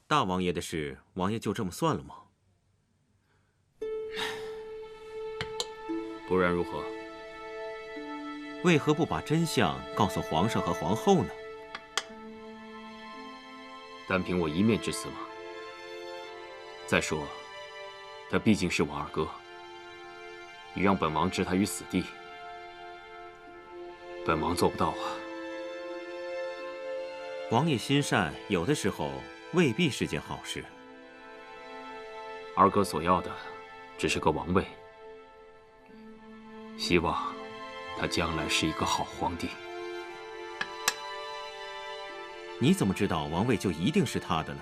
大王爷的事，王爷就这么算了吗？不然如何？为何不把真相告诉皇上和皇后呢？单凭我一面之词吗？再说，他毕竟是我二哥，你让本王置他于死地，本王做不到啊。王爷心善，有的时候未必是件好事。二哥所要的只是个王位，希望他将来是一个好皇帝。你怎么知道王位就一定是他的呢？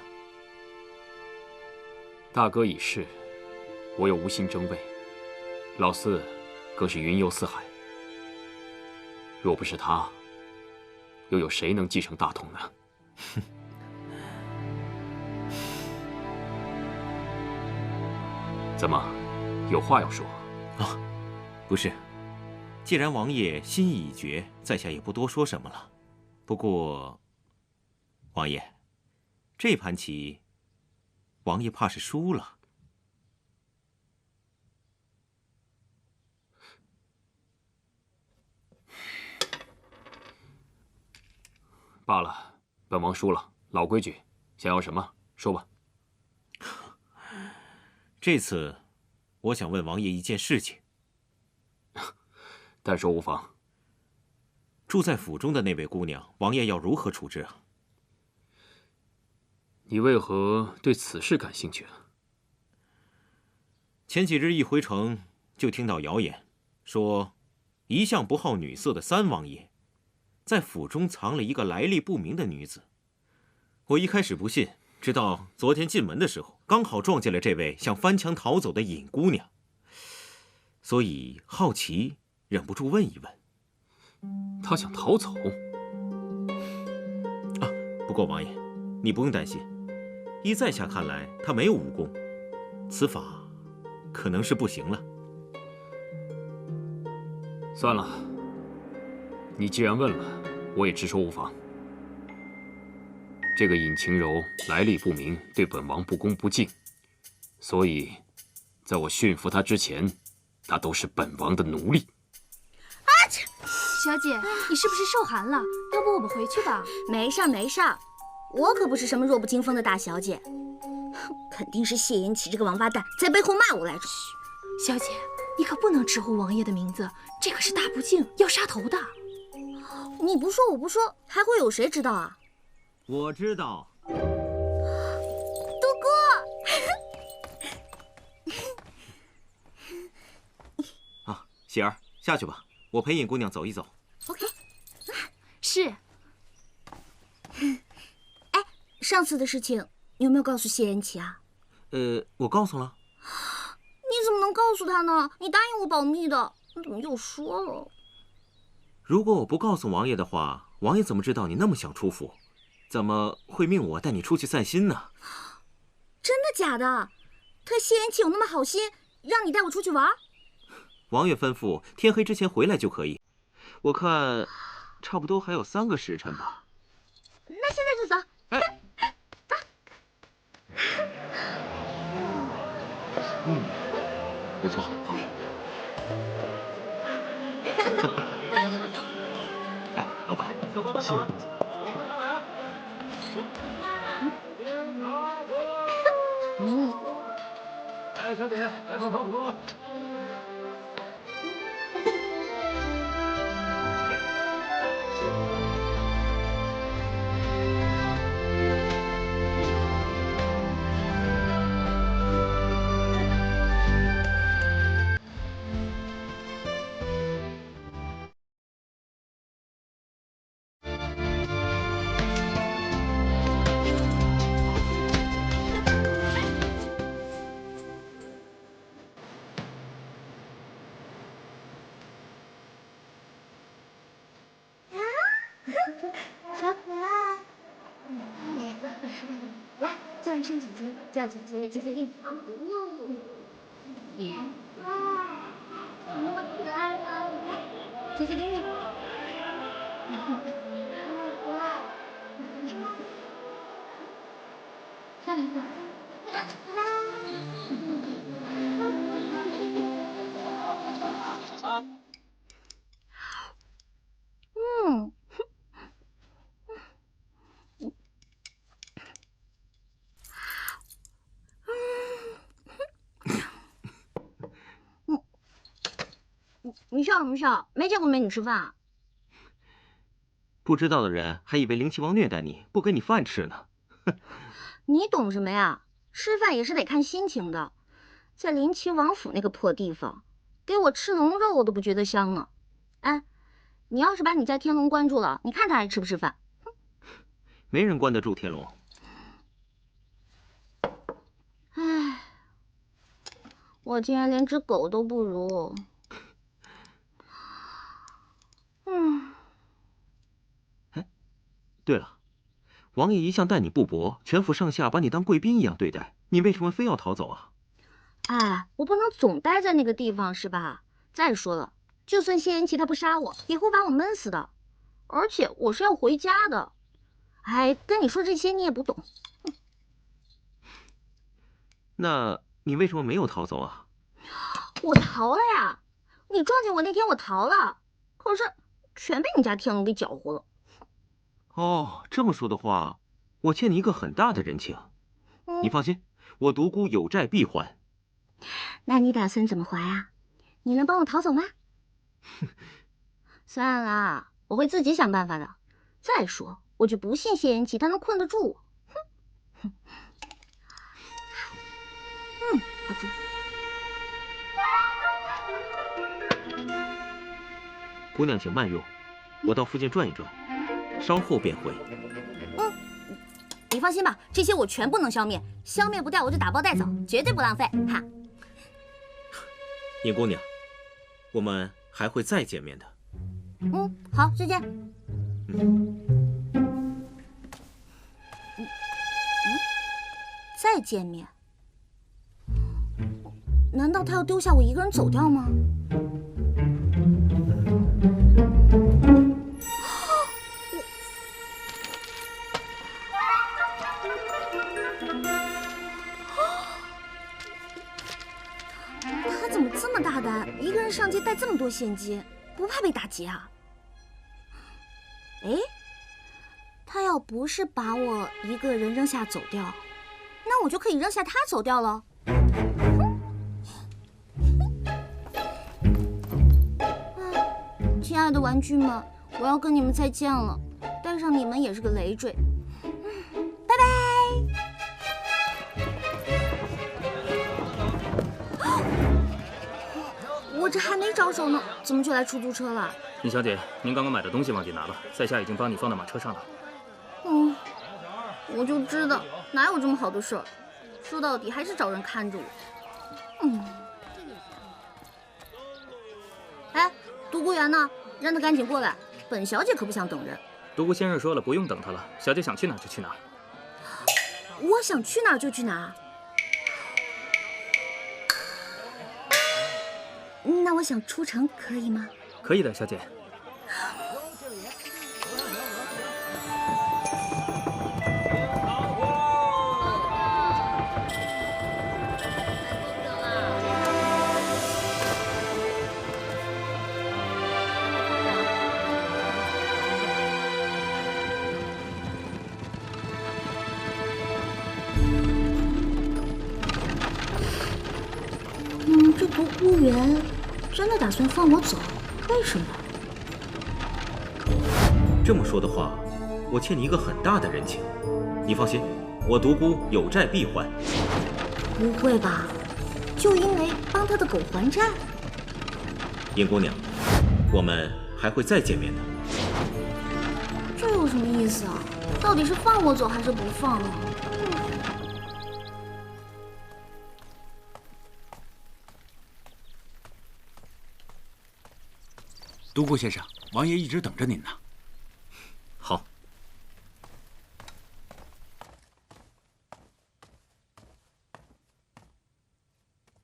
大哥已逝，我又无心争位，老四更是云游四海。若不是他，又有谁能继承大统呢？怎么，有话要说？啊，不是，既然王爷心意已决，在下也不多说什么了。不过，王爷，这盘棋，王爷怕是输了。罢了，本王输了。老规矩，想要什么说吧。这次，我想问王爷一件事情。但说无妨。住在府中的那位姑娘，王爷要如何处置啊？你为何对此事感兴趣啊？前几日一回城，就听到谣言，说一向不好女色的三王爷，在府中藏了一个来历不明的女子。我一开始不信，直到昨天进门的时候，刚好撞见了这位想翻墙逃走的尹姑娘，所以好奇，忍不住问一问。她想逃走？啊，不过王爷，你不用担心，依在下看来，她没有武功，此法可能是不行了。算了，你既然问了，我也直说无妨。这个尹晴柔来历不明，对本王不恭不敬，所以，在我驯服她之前，她都是本王的奴隶。啊！小姐，你是不是受寒了？要不我们回去吧？没事儿没事儿，我可不是什么弱不禁风的大小姐，肯定是谢延启这个王八蛋在背后骂我来着。小姐，你可不能直呼王爷的名字，这可是大不敬，要杀头的。你不说我不说，还会有谁知道啊？我知道。杜哥。啊，喜儿，下去吧，我陪尹姑娘走一走。OK。是。哎，上次的事情你有没有告诉谢延启啊？我告诉了。你怎么能告诉他呢？你答应我保密的，你怎么又说了？如果我不告诉王爷的话，王爷怎么知道你那么想出府？怎么会命我带你出去散心呢？真的假的？他谢延启有那么好心，让你带我出去玩？王爷吩咐天黑之前回来就可以。我看，差不多还有3个时辰吧。那现在就走。哎，不错。哎，老板，谢谢。哎，小姐，来泡泡芙。小可爱，来，叫一声姐姐，叫姐姐，姐姐给你抱抱。哇，那么可爱啊！姐姐给你。那么可爱。小嗯，你笑什么笑？没见过美女吃饭啊？不知道的人还以为灵奇王虐待你，不给你饭吃呢。你懂什么呀？吃饭也是得看心情的。在灵奇王府那个破地方，给我吃龙肉我都不觉得香呢。哎，你要是把你家天龙关住了，你看他还吃不吃饭？没人关得住天龙。唉，我竟然连只狗都不如。对了，王爷一向待你不薄，全府上下把你当贵宾一样对待，你为什么非要逃走啊？哎，我不能总待在那个地方是吧？再说了，就算谢言齐他不杀我，也会把我闷死的。而且我是要回家的。哎，跟你说这些你也不懂。那你为什么没有逃走啊？我逃了呀！你撞见我那天我逃了，可是全被你家天龙给搅和了。哦，这么说的话，我欠你一个很大的人情。你放心，我独孤有债必还。那你打算怎么还啊？你能帮我逃走吗？算了，我会自己想办法的。再说，我就不信谢言齐他能困得住我。哼！阿朱。姑娘请慢用，我到附近转一转，稍后便回。你放心吧，这些我全部能消灭，消灭不掉我就打包带走，绝对不浪费。哈！尹姑娘，我们还会再见面的。好，再见。再见面？难道他要丢下我一个人走掉吗？他怎么这么大胆，一个人上街带这么多现金，不怕被打劫啊？哎，他要不是把我一个人扔下走掉，那我就可以扔下他走掉了。亲爱的玩具们，我要跟你们再见了，带上你们也是个累赘。拜拜。我这还没着手呢，怎么就来出租车了？尹小姐，您刚刚买的东西忘记拿了，在下已经帮你放到马车上了。我就知道，哪有这么好的事儿？说到底还是找人看着我。哎，独孤园呢？让他赶紧过来，本小姐可不想等人。独孤先生说了，不用等他了，小姐想去哪儿就去哪儿。我想去哪儿就去哪儿。那我想出城可以吗？可以的，小姐。这独孤园真的打算放我走？为什么？这么说的话，我欠你一个很大的人情。你放心，我独孤有债必还。不会吧？就因为帮他的狗还债？尹姑娘，我们还会再见面的。这有什么意思啊？到底是放我走还是不放啊？独孤先生，王爷一直等着您呢。好。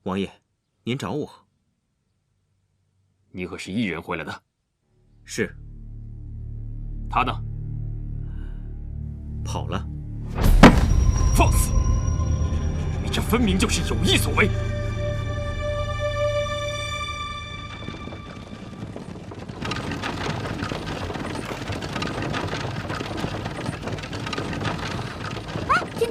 王爷，您找我？你可是一人回来的？是。他呢？跑了。放肆！分明就是有意所为。哎，停！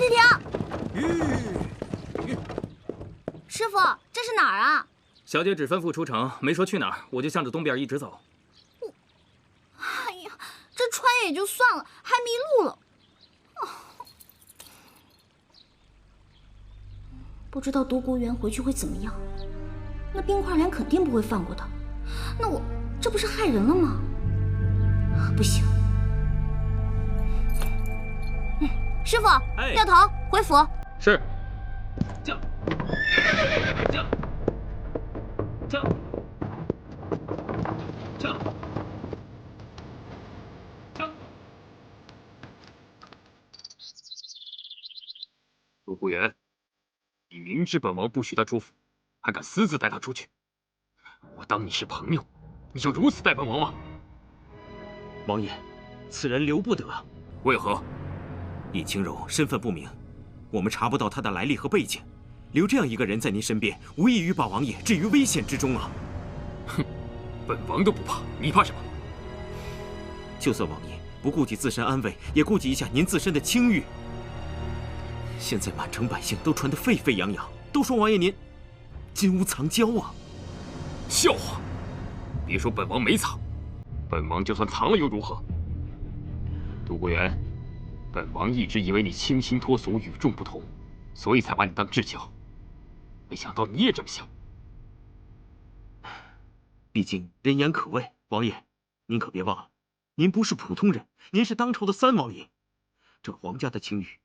师傅，这是哪儿啊？小姐只吩咐出城，没说去哪儿，我就向着东边一直走。哎呀，这穿也就算了，还迷路了。不知道独孤园回去会怎么样？那冰块莲肯定不会放过他。那我这不是害人了吗？不行。师傅，掉头回府。是。独孤园，你明知本王不许他出府，还敢私自带他出去？我当你是朋友，你就如此待本王吗？王爷，此人留不得。为何？尹清柔身份不明，我们查不到他的来历和背景，留这样一个人在您身边，无异于把王爷置于危险之中啊！哼，本王都不怕，你怕什么？就算王爷不顾及自身安危，也顾及一下您自身的清誉。现在满城百姓都传得沸沸扬扬，都说王爷您金屋藏娇啊！笑话！别说本王没藏，本王就算藏了又如何？独孤园，本王一直以为你清新脱俗、与众不同，所以才把你当至交。没想到你也这么想。毕竟人言可畏，王爷，您可别忘了，您不是普通人，您是当朝的三王爷，这皇家的清誉，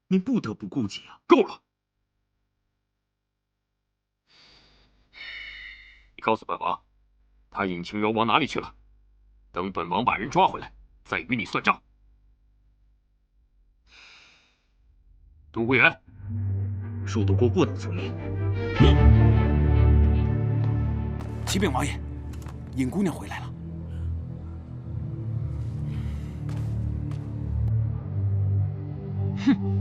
您不得不顾及啊！够了！你告诉本王，他尹清柔往哪里去了？等本王把人抓回来，再与你算账。独孤园，恕独孤不能从命。启禀王爷，尹姑娘回来了。哼！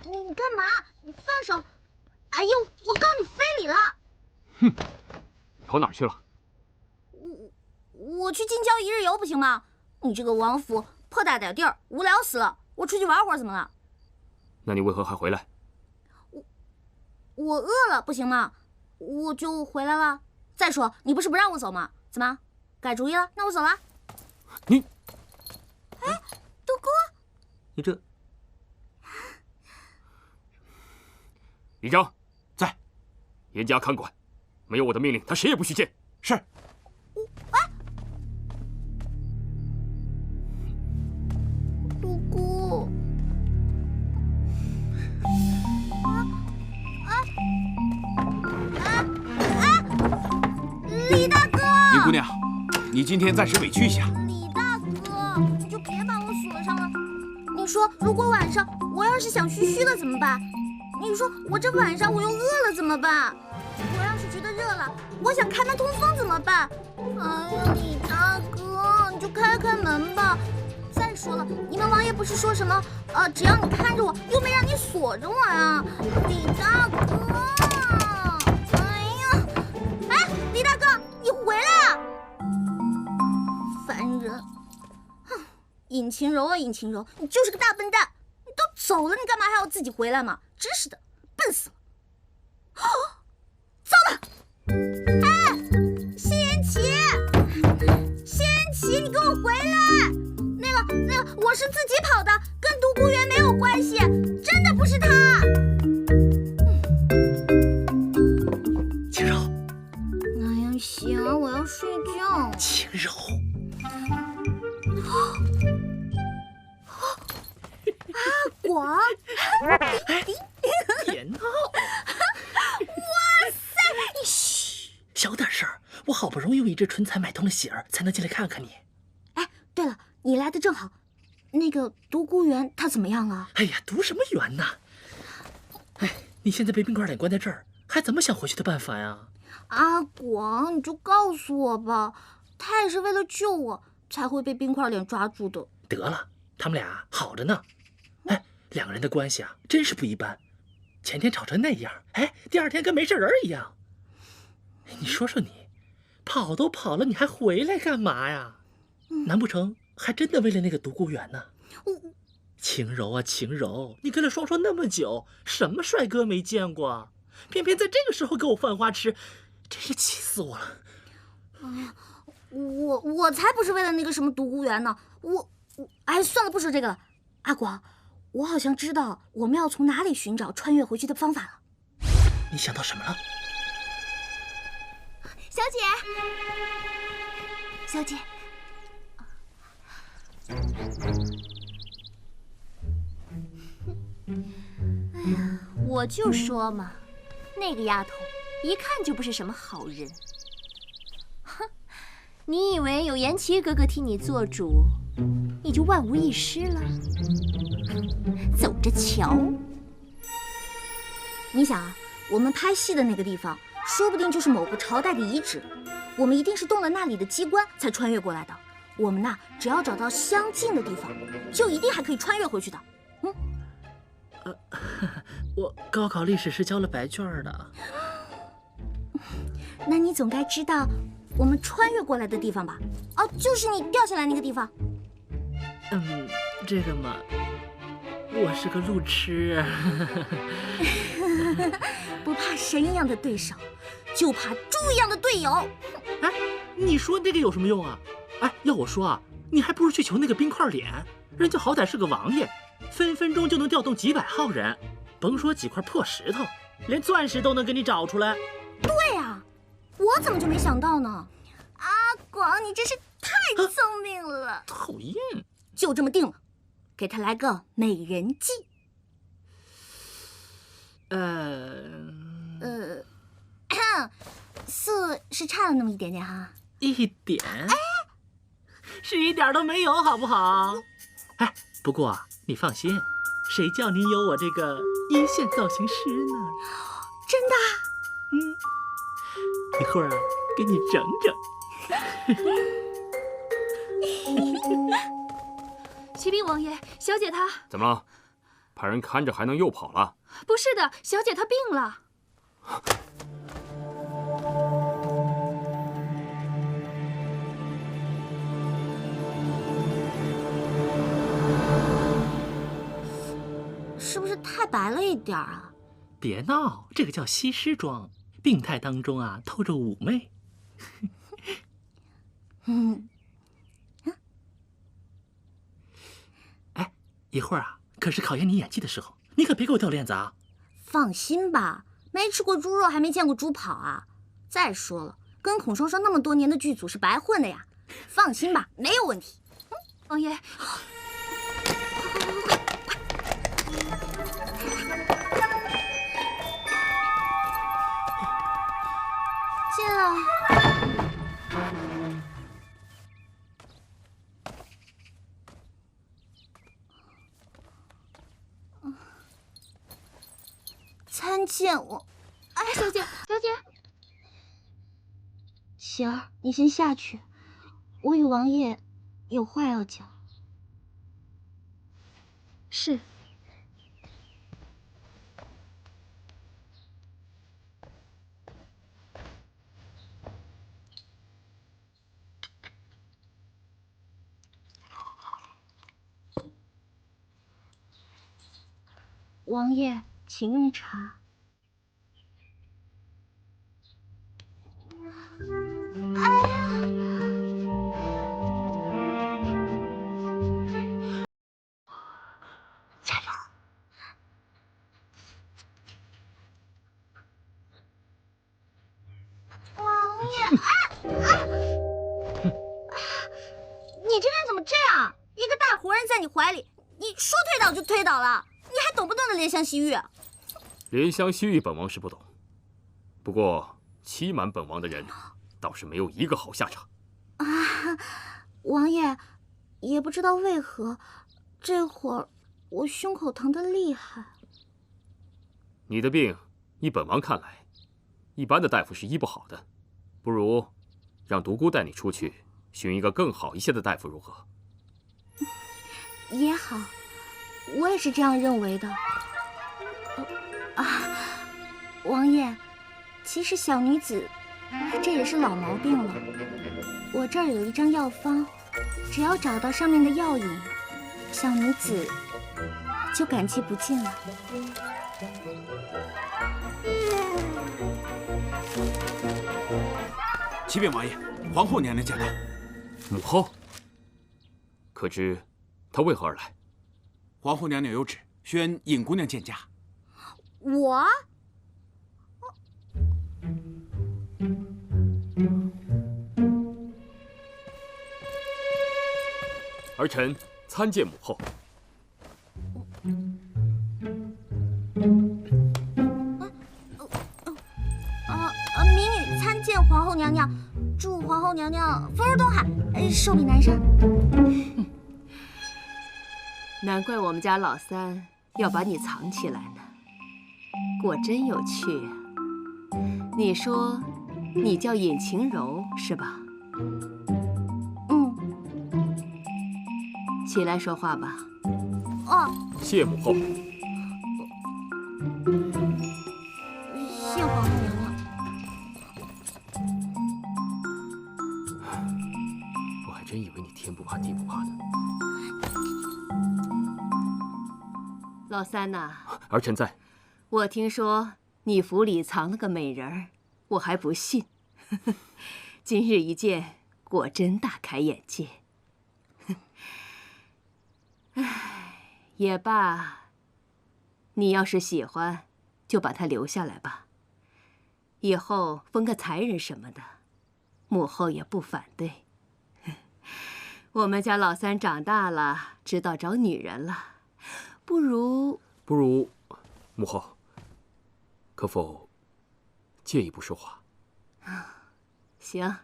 你干嘛？你放手！哎呦，我告你非礼了！哼，跑哪儿去了？我去京郊一日游不行吗？你这个王府破大点地儿，无聊死了。我出去玩会儿怎么了？那你为何还回来？我饿了不行吗？我就回来了。再说你不是不让我走吗？怎么改主意了？那我走了。你，哎，独孤，你这。李章在，严加看管，没有我的命令，他谁也不许见。是。独孤，李大哥！尹姑娘，你今天暂时委屈一下。李大哥，你就别把我锁上了。你说，如果晚上我要是想嘘嘘了怎么办？你说我这晚上我又饿了怎么办？我要是觉得热了，我想开门通风怎么办？哎呀，李大哥，你就开开门吧。再说了，你们王爷不是说什么只要你看着我，又没让你锁着我呀，李大哥。哎呀，哎，李大哥，你回来啊！烦人！哼，尹清柔啊，尹清柔，你就是个大笨蛋！你都走了，你干嘛还要自己回来嘛？真是的，笨死了！哦，糟了！哎，谢言齐，谢言齐，你给我回来！那个，我是自己跑的，跟独孤园没有关系，真的不是他。清柔，哎呀，行，我要睡觉。清柔，阿广，别闹！哇塞，你嘘，小点声，我好不容易用一只唇彩买通了喜儿，才能进来看看你。哎，对了，你来的正好。那个独孤园他怎么样了？哎呀，读什么园呢？哎，你现在被冰块脸关在这儿，还怎么想回去的办法呀？阿广，你就告诉我吧，他也是为了救我才会被冰块脸抓住的。得了，他们俩好着呢。哎，两个人的关系啊，真是不一般。前天吵成那样，哎，第二天跟没事人一样。你说说你，跑都跑了，你还回来干嘛呀？难不成还真的为了那个独孤远呢？晴柔啊，晴柔，你跟了双双那么久，什么帅哥没见过？偏偏在这个时候给我犯花痴，真是气死我了！我才不是为了那个什么独孤园呢！哎，算了，不说这个了。阿广，我好像知道我们要从哪里寻找穿越回去的方法了。你想到什么了？小姐，小姐，哎呀，我就说嘛，那个丫头一看就不是什么好人。哼，你以为有颜齐哥哥替你做主，你就万无一失了？走着瞧。你想啊，我们拍戏的那个地方，说不定就是某个朝代的遗址，我们一定是动了那里的机关才穿越过来的。我们呐，只要找到相近的地方，就一定还可以穿越回去的。我高考历史是交了白卷的。那你总该知道我们穿越过来的地方吧？哦，就是你掉下来那个地方。这个嘛，我是个路痴。不怕神一样的对手，就怕猪一样的队友。哎，你说这个有什么用啊？哎，要我说啊，你还不如去求那个冰块脸，人家好歹是个王爷，分分钟就能调动几百号人，甭说几块破石头，连钻石都能给你找出来。对啊，我怎么就没想到呢？阿广，你真是太聪明了。讨厌。就这么定了，给他来个美人计。四是差了那么一点点哈。一点？哎，是一点都没有，好不好？哎，不过啊，你放心，谁叫你有我这个一线造型师呢？真的？一会儿啊，给你整整。启禀王爷，小姐她怎么了？派人看着还能又跑了？不是的，小姐她病了。是不是太白了一点啊？别闹，这个叫西施妆，病态当中啊透着妩媚。哎，一会儿啊，可是考验你演技的时候，你可别给我掉链子啊！放心吧，没吃过猪肉还没见过猪跑啊！再说了，跟孔双双那么多年的剧组是白混的呀。放心吧，没有问题。王爷，进了。参见我。哎，小姐，小姐，喜儿，你先下去，我与王爷有话要讲。是。王爷，请用茶。加油！王爷，你这人怎么这样？一个大活人在你怀里，你说推倒就推倒了，你还懂不懂得怜香惜玉？怜香惜玉，本王是不懂，不过欺瞒本王的人，倒是没有一个好下场。啊，王爷，也不知道为何，这会儿我胸口疼得厉害。你的病，依本王看来，一般的大夫是医不好的，不如让独孤带你出去寻一个更好一些的大夫，如何？也好，我也是这样认为的。王爷，其实小女子这也是老毛病了。我这儿有一张药方，只要找到上面的药引，小女子就感激不尽了。启禀王爷，皇后娘娘驾到。母后，可知她为何而来？皇后娘娘有旨，宣尹姑娘见驾。我？儿臣参见母后。民女参见皇后娘娘，祝皇后娘娘福如东海，寿比南山。难怪我们家老三要把你藏起来呢，果真有趣啊！你说你叫尹晴柔是吧？起来说话吧。谢母后。谢皇后娘娘。我还真以为你天不怕地不怕呢。老三呐，儿臣在。我听说你府里藏了个美人儿，我还不信。今日一见，果真大开眼界。唉，也罢，你要是喜欢，就把她留下来吧。以后封个才人什么的，母后也不反对。我们家老三长大了，知道找女人了，不如，母后，可否借一步说话？行，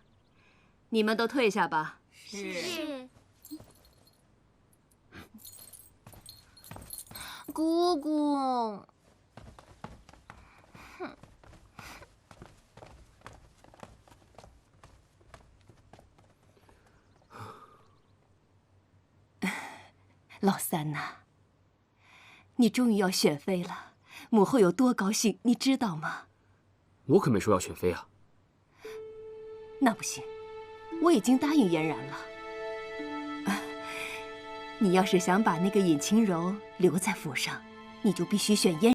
你们都退下吧。是。姑姑。老三呐，你终于要选妃了，母后有多高兴，你知道吗？我可没说要选妃啊。那不行，我已经答应嫣然了。你要是想把那个尹晴柔留在府上，你就必须选嫣。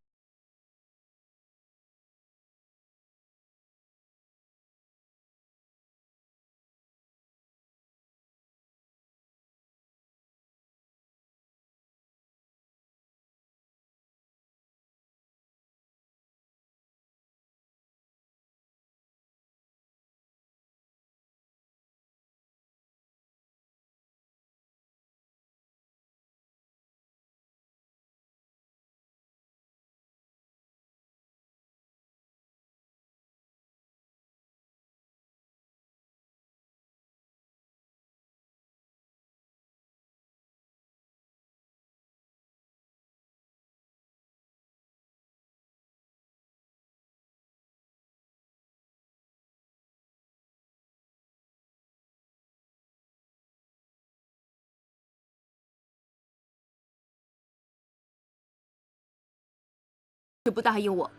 是不答应我，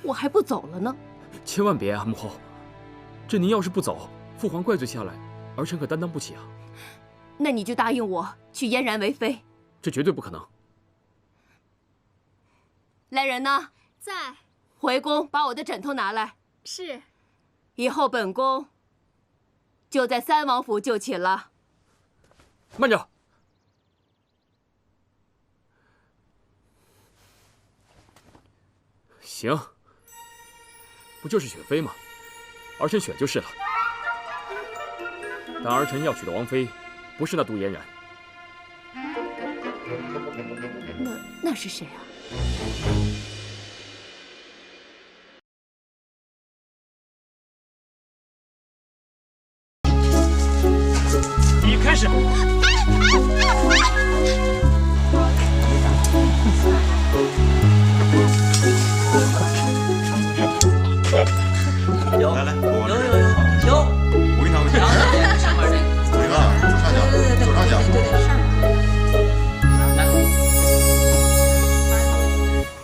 我还不走了呢。千万别啊，母后！这您要是不走，父皇怪罪下来，儿臣可担当不起啊。那你就答应我娶嫣然为妃。这绝对不可能。来人呐，在。回宫把我的枕头拿来。是。以后本宫就在三王府就寝了。慢着。行，不就是选妃吗？儿臣选就是了。但儿臣要娶的王妃，不是那杜嫣然。那是谁啊？你开始。